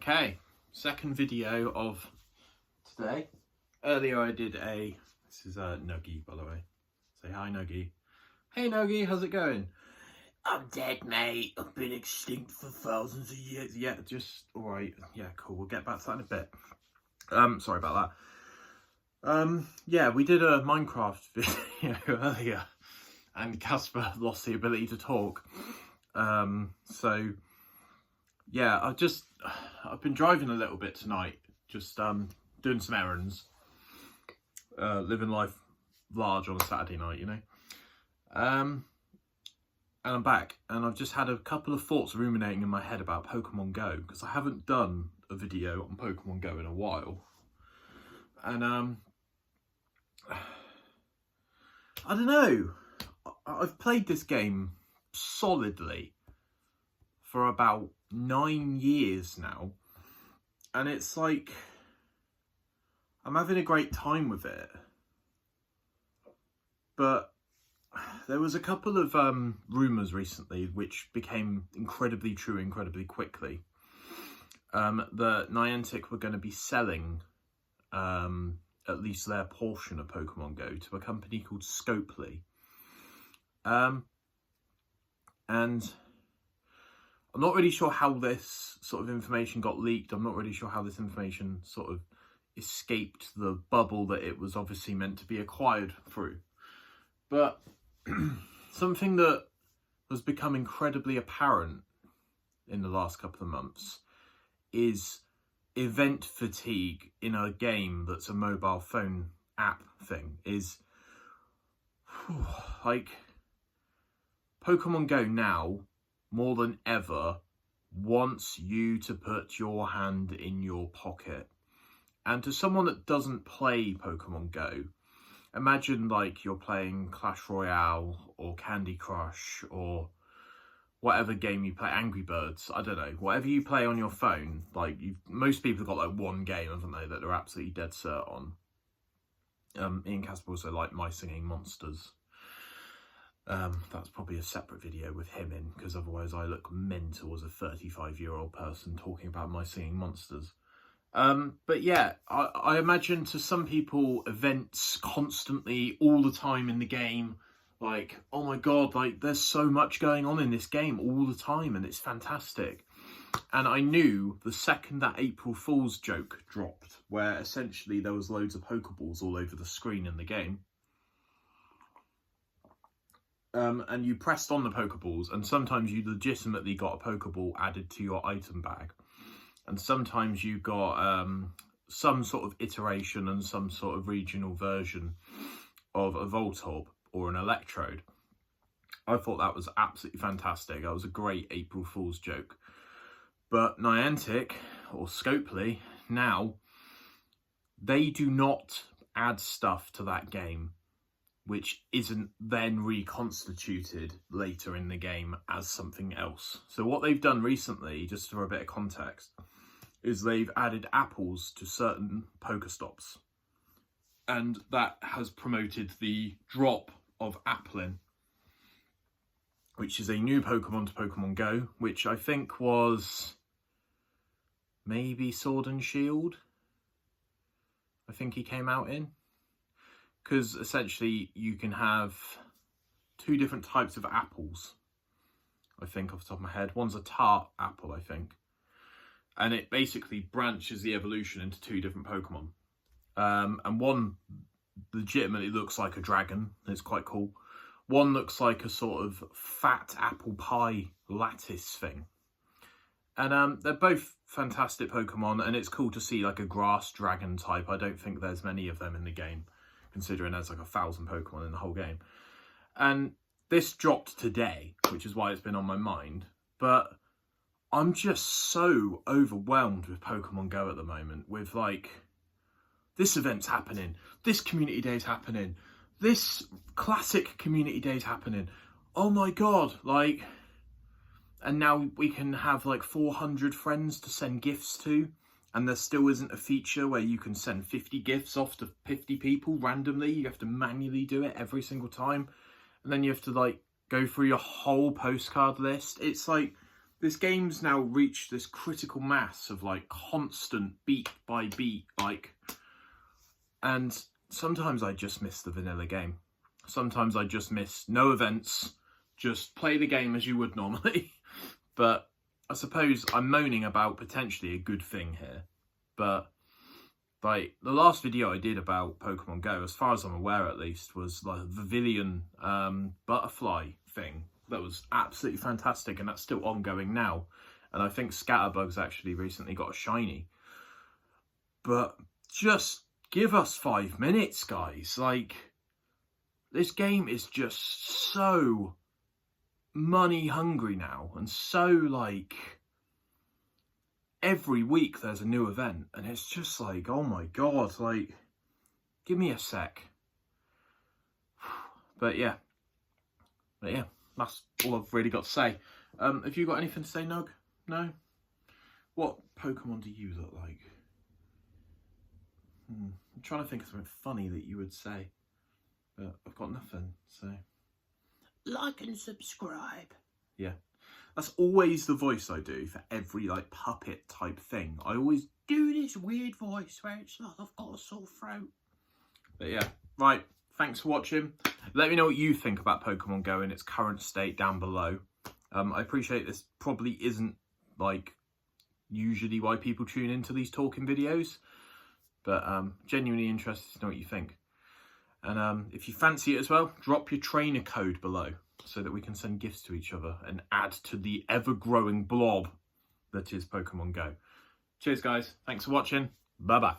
Okay, second video of today. Earlier I did this is Nuggy, by the way. Say hi, Nuggy. Hey, Nuggy, how's it going? I'm dead, mate. I've been extinct for thousands of years. Yeah, just, alright. Yeah, cool. We'll get back to that in a bit. Sorry about that. Yeah, we did a Minecraft video earlier, and Casper lost the ability to talk. So, yeah, I've been driving a little bit tonight, just doing some errands, living life large on a Saturday night, you know. And I'm back, and I've just had a couple of thoughts ruminating in my head about Pokemon Go, because I haven't done a video on Pokemon Go in a while. And I don't know, I've played this game solidly for about 9 years now, and it's like I'm having a great time with it, but there was a couple of rumours recently which became incredibly true incredibly quickly, that Niantic were going to be selling at least their portion of Pokemon Go to a company called Scopely. And I'm not really sure how this sort of information got leaked. I'm not really sure how this information sort of escaped the bubble that it was obviously meant to be acquired through. But something that has become incredibly apparent in the last couple of months is event fatigue in a game that's a mobile phone app thing. Is like Pokemon Go now, more than ever, wants you to put your hand in your pocket. And to someone that doesn't play Pokemon Go, imagine like you're playing Clash Royale or Candy Crush or whatever game you play, Angry Birds, I don't know, whatever you play on your phone. Like most people have got like one game, haven't they, that they're absolutely dead cert on. Ian Casper also like My Singing Monsters. That's probably a separate video with him in, because otherwise I look mental as a 35-year-old person talking about My Singing Monsters. But yeah, I imagine to some people, events constantly, all the time in the game, like, oh my god, like there's so much going on in this game all the time and it's fantastic. And I knew the second that April Fool's joke dropped, where essentially there was loads of Pokeballs all over the screen in the game. And you pressed on the Pokeballs, and sometimes you legitimately got a Pokeball added to your item bag. And sometimes you got some sort of iteration and some sort of regional version of a Voltorb or an Electrode. I thought that was absolutely fantastic. That was a great April Fool's joke. But Niantic, or Scopely, now, they do not add stuff to that game which isn't then reconstituted later in the game as something else. So what they've done recently, just for a bit of context, is they've added apples to certain Pokestops. And that has promoted the drop of Applin, which is a new Pokemon to Pokemon Go, which I think was maybe Sword and Shield. I think he came out in. Because essentially you can have two different types of apples, I think, off the top of my head. One's a tart apple, I think. And it basically branches the evolution into two different Pokemon. And one legitimately looks like a dragon. It's quite cool. One looks like a sort of fat apple pie lattice thing. And they're both fantastic Pokemon, and it's cool to see like a grass dragon type. I don't think there's many of them in the game, considering there's like 1,000 Pokemon in the whole game. And this dropped today, which is why it's been on my mind. But I'm just so overwhelmed with Pokemon Go at the moment, with like, this event's happening, this community day's happening, this classic community day's happening. Oh my god, like, and now we can have like 400 friends to send gifts to. And there still isn't a feature where you can send 50 gifts off to 50 people randomly. You have to manually do it every single time. And then you have to like go through your whole postcard list. It's like, this game's now reached this critical mass of like constant beat by beat, like, and sometimes I just miss the vanilla game. Sometimes I just miss no events, just play the game as you would normally. But I suppose I'm moaning about potentially a good thing here. But like the last video I did about Pokemon Go, as far as I'm aware at least, was like the Vivillon butterfly thing. That was absolutely fantastic, and that's still ongoing now. And I think Scatterbug's actually recently got a shiny. But just give us 5 minutes, guys. Like, this game is just so money hungry now, and so like every week there's a new event, and it's just like, oh my god, like, give me a sec. But yeah, that's all I've really got to say. Have you got anything to say, Nug? No? What Pokemon do you look like? I'm trying to think of something funny that you would say, but I've got nothing, so... Like and subscribe. Yeah. That's always the voice I do for every, like, puppet type thing. I always do this weird voice where it's like I've got a sore throat. But yeah, right. Thanks for watching. Let me know what you think about Pokemon Go in its current state down below. I appreciate this probably isn't, like, usually why people tune into these talking videos. But genuinely interested to know what you think. And if you fancy it as well, drop your trainer code below so that we can send gifts to each other and add to the ever-growing blob that is Pokemon Go. Cheers, guys. Thanks for watching. Bye-bye.